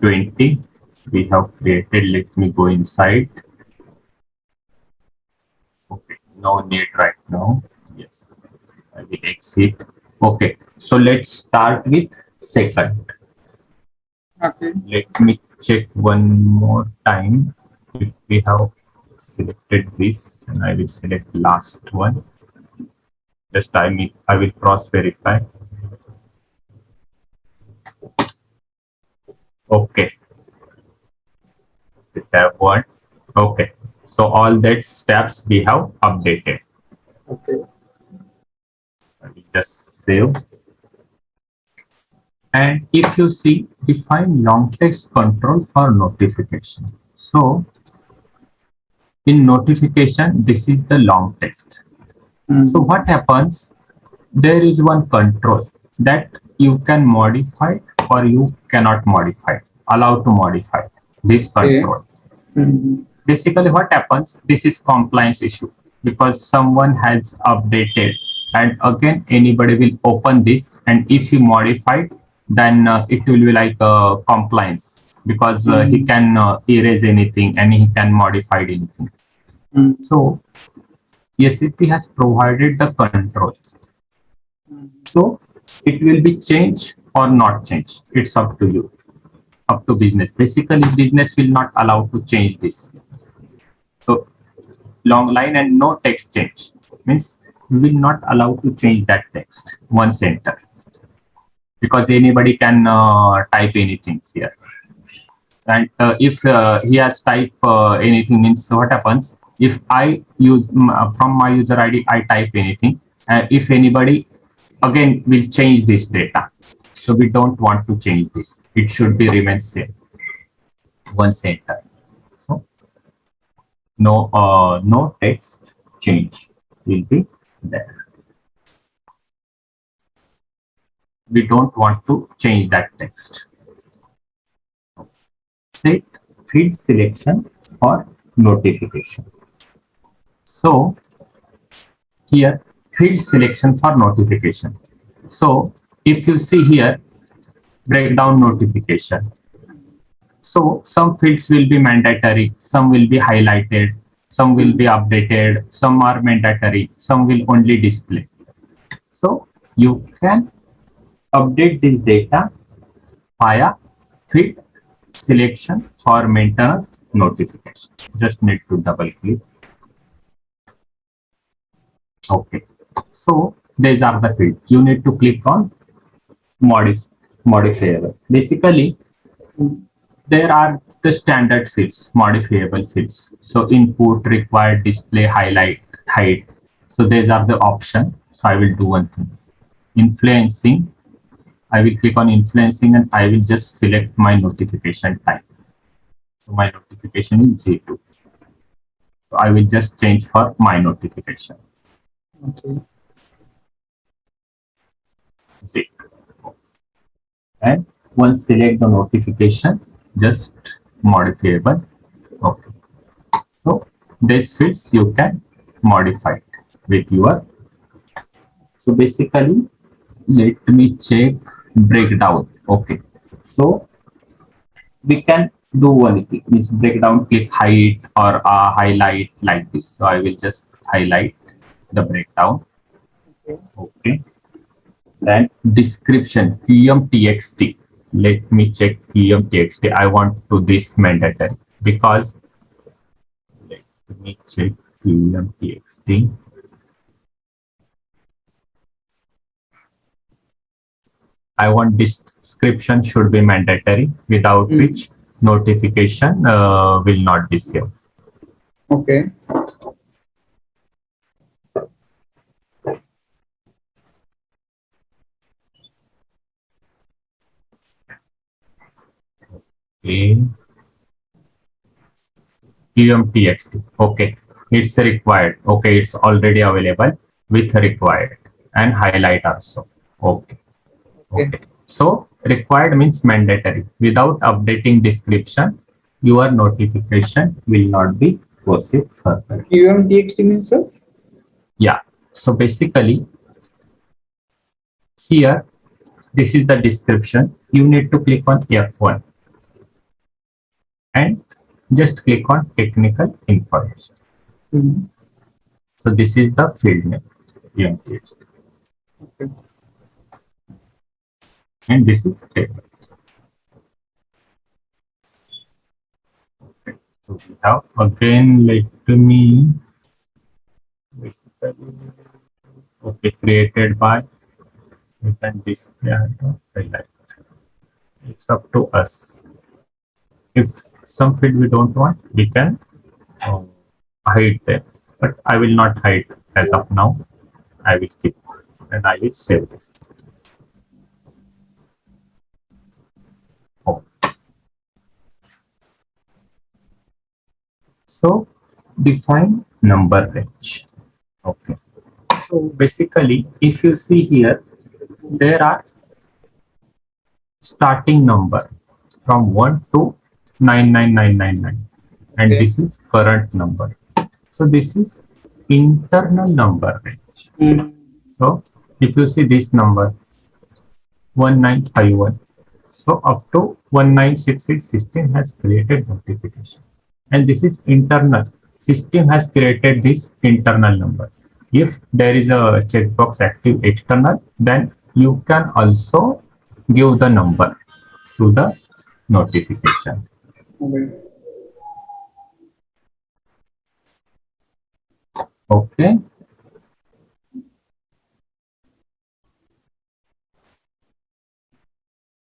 20 we have created. Let me go inside. Okay, no need right now. Yes, I will exit. Okay, so let's start with second. Okay. Let me check one more time if we have selected this, and I will select last one. Just I will cross verify. Okay, we have one. Okay, so all that steps we have updated. Okay. I will just save. And if you see, define long text control for notification. So in notification, this is the long text. So what happens? There is one control that you can modify or you cannot modify, allow to modify this control. Basically what happens, this is compliance issue because someone has updated and again anybody will open this, and if you modify it, then it will be like compliance because he can erase anything and he can modify anything. So SAP has provided the control. So it will be changed or not changed. It's up to you, up to business. Basically, business will not allow to change this. So long line and no text change means we will not allow to change that text once enter, because anybody can type anything here. And if he has type anything, means what happens if I use from my user ID I type anything, if anybody again will change this data. So we don't want to change this. It should be remain same once enter. So no text change will be there. We don't want to change that text. Set field selection for notification. So here field selection for notification. So if you see here, breakdown notification. So some fields will be mandatory, some will be highlighted, some will be updated, some are mandatory, some will only display. So you can update this data via field selection for maintenance notification. Just need to double click. Okay, so these are the fields. You need to click on modifiable. Basically, there are the standard fields, modifiable fields. So input, required, display, highlight, height. So these are the options. So I will do one thing. Influencing. I will click on influencing and I will just select my notification type. So my notification is Z2. So I will just change for my notification. Okay. Z2. And once select the notification, just modifiable. Okay. So these fields you can modify it with your. So basically, let me check breakdown. Okay. So we can do one thing, means breakdown, click height or highlight like this. So I will just highlight the breakdown. Okay. Then description PMTXT. Let me check PMTXT. I want to this mandatory because let me check PMTXT. I want this description should be mandatory, without which notification will not be saved. Okay. Okay. PMTXT. Okay, it's required. Okay, it's already available with required and highlight also. Okay. Okay. So required means mandatory. Without updating description, your notification will not be proceed further. PMTXT means, sir? Yeah. So basically, here, this is the description. You need to click on F1. and just click on technical information. Mm. So this is the field name, PMTH, Okay. and this is table. So we have again, let me basically, okay, created by, we can display under highlight. It's up to us. If some field we don't want, we can hide them, but I will not hide as of now. I will keep and I will save this. Oh. So define number range. Okay. So basically, if you see here, there are starting number from 1 to 99999, and Okay. this is current number. So this is internal number range. Mm. So if you see this number 1951, so up to 1966 system has created notification, and this is internal. System has created this internal number. If there is a checkbox active external, then you can also give the number to the notification. Okay. Okay.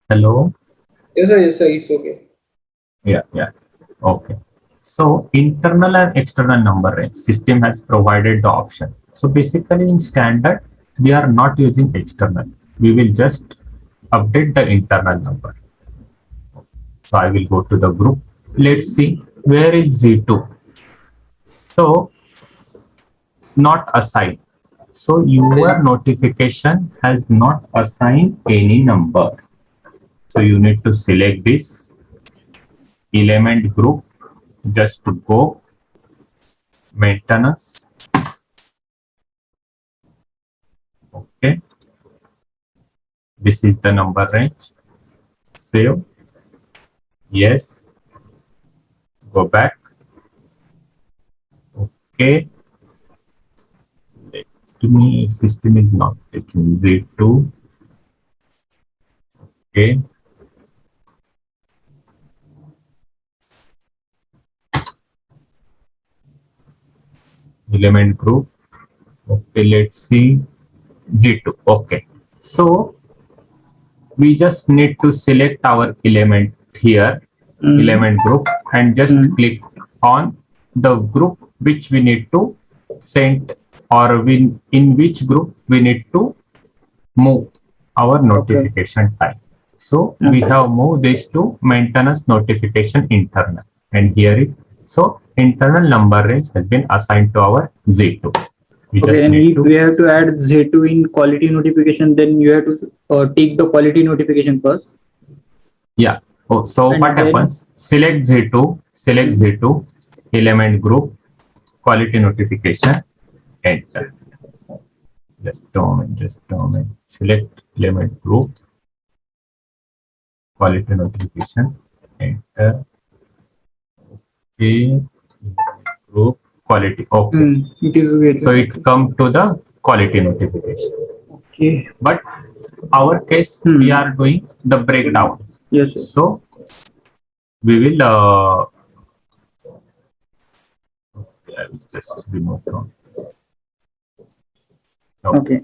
Hello. Yes, sir, it's okay. Yeah. Okay. So internal and external number range, system has provided the option. So basically in standard, we are not using external. We will just update the internal number. So I will go to the group. Let's see where is Z2. So not assigned. So your notification has not assigned any number. So you need to select this element group. Just to go maintenance. Okay. This is the number range. Save. Yes. Go back. Okay. Let me, system is not taking Z2. Okay. Element group. Okay, let's see Z2. Okay. So we just need to select our element here, element group, and just click on the group which we need to send, or in which group we need to move our notification type. So we have moved this to maintenance notification internal, and here is, so internal number range has been assigned to our Z2. We just Okay, and need if we have to add Z2 in quality notification, then you have to take the quality notification first. Yeah. Oh, so And what then- happens? Select Z2, element group, quality notification, enter. Just a moment. Select element group, quality notification, enter. Okay. Group, quality. Okay. It is weird. So it come to the quality notification. Okay. But our case, we are doing the breakdown. Yes, sir. So we will okay, I will just remove from. Okay.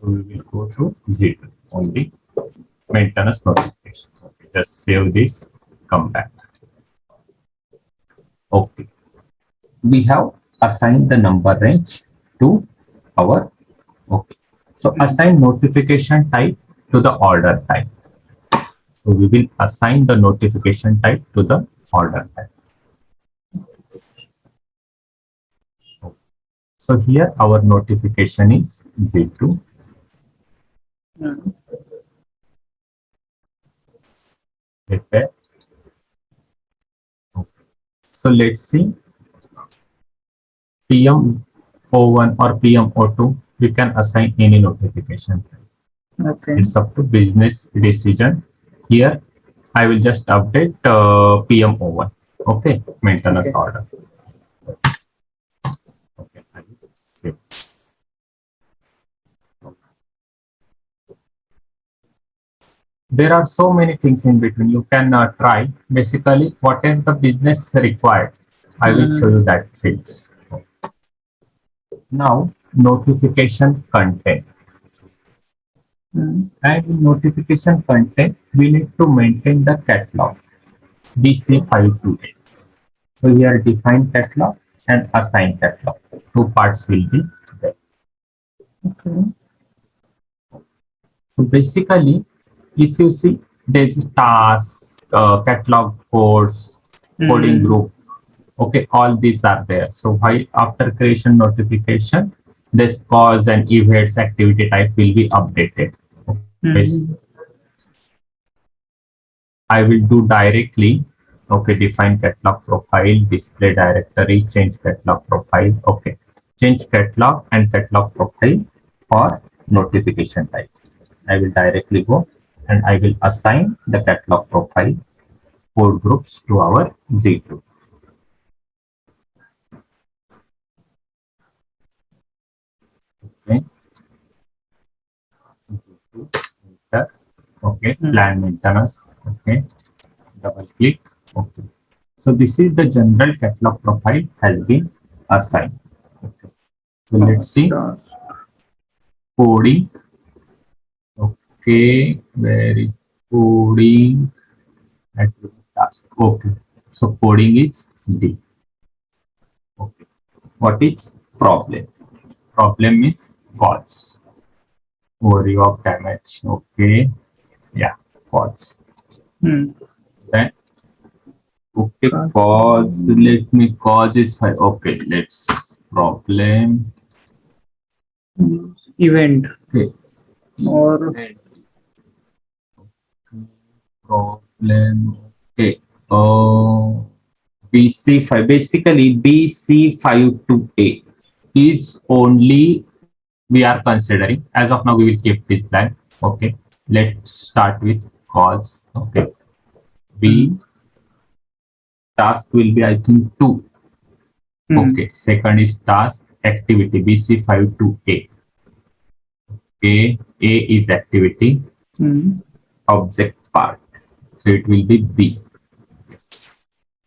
So we will go to Z2 only maintenance notification. Okay, just save this, come back. Okay. We have assigned the number range to our, okay. So assign notification type to the order type. So we will assign the notification type to the order type. Okay. So here our notification is Z2. Prepare. Okay. So let's see PM01 or PM02, we can assign any notification. Okay. It's up to business decision. Here I will just update PM01. Okay, maintenance order. Okay, I will save. There are so many things in between. You can try basically whatever the business required. I will show you that fields. Now notification content. And in notification content, we need to maintain the catalog BC528. So here define catalog and assign catalog. Two parts will be there. Okay. So basically, if you see, there's task, catalog codes, coding group. Okay, all these are there. So while after creation notification, this cause and events activity type will be updated. Okay. I will do directly. Okay, define catalog profile, display directory, change catalog profile. Okay, change catalog and catalog profile for notification type. I will directly go and I will assign the catalog profile code groups to our Z2. Okay. Z2, enter. Okay, plan maintenance. Okay, double click. Okay. So this is the general catalog profile has been assigned. Okay. So let's see coding. Okay, where is coding? Attribute task. Okay, so coding is D. Okay, what is problem? Problem is cause. Overview of damage. Okay, yeah, cause. Then okay, cause. Let me cause is high. Okay, let's problem. Event. Okay. Or problem. Okay. BC5. Basically, BC528 is only we are considering. As of now, we will keep this blank. Okay. Let's start with cause. Okay. B task will be, I think, 2. Okay. Second is task activity BC528. A is activity. Object part. So it will be B. Yes.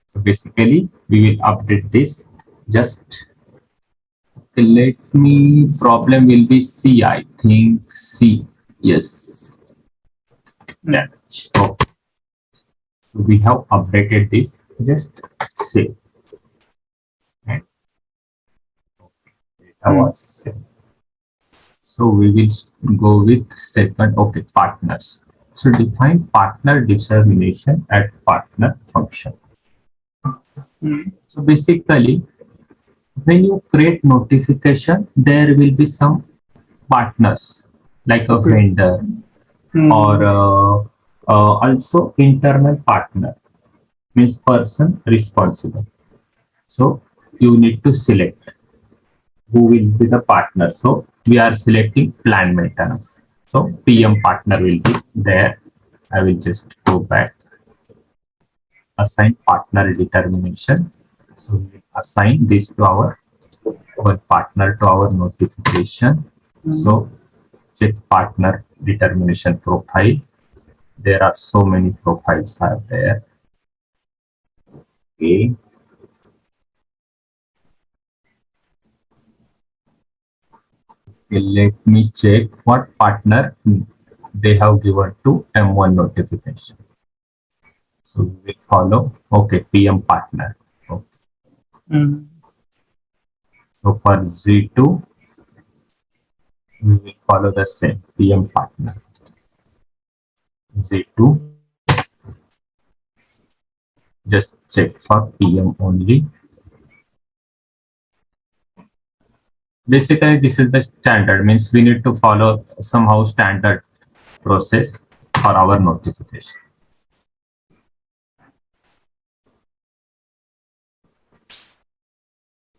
So basically, we will update this. Just let me. Problem will be C. I think C. Yes. Damage. Okay. So we have updated this. Just save. And data was saved. So we will go with second. Okay, partners. So define partner determination at partner function. So basically, when you create notification, there will be some partners like a vendor or also internal partner, means person responsible. So you need to select who will be the partner. So we are selecting plan maintenance. So PM partner will be there. I will just go back. Assign partner determination. So we assign this to our partner to our notification. So check partner determination profile. There are so many profiles are there. Okay. Okay, let me check what partner they have given to M1 notification. So we will follow. Okay, PM partner. Okay. So for Z2, we will follow the same PM partner. Z2, just check for PM only. Basically, this is the standard, means we need to follow somehow standard process for our notification.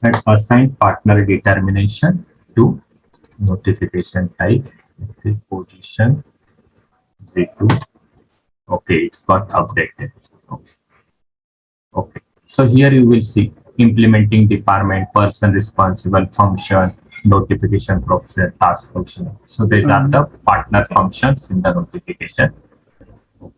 And assign partner determination to notification type, position Z2. Okay, it's got updated. Okay. Okay. So here you will see implementing department, person responsible, function, notification process, task function. So these are the partner functions in the notification. Okay.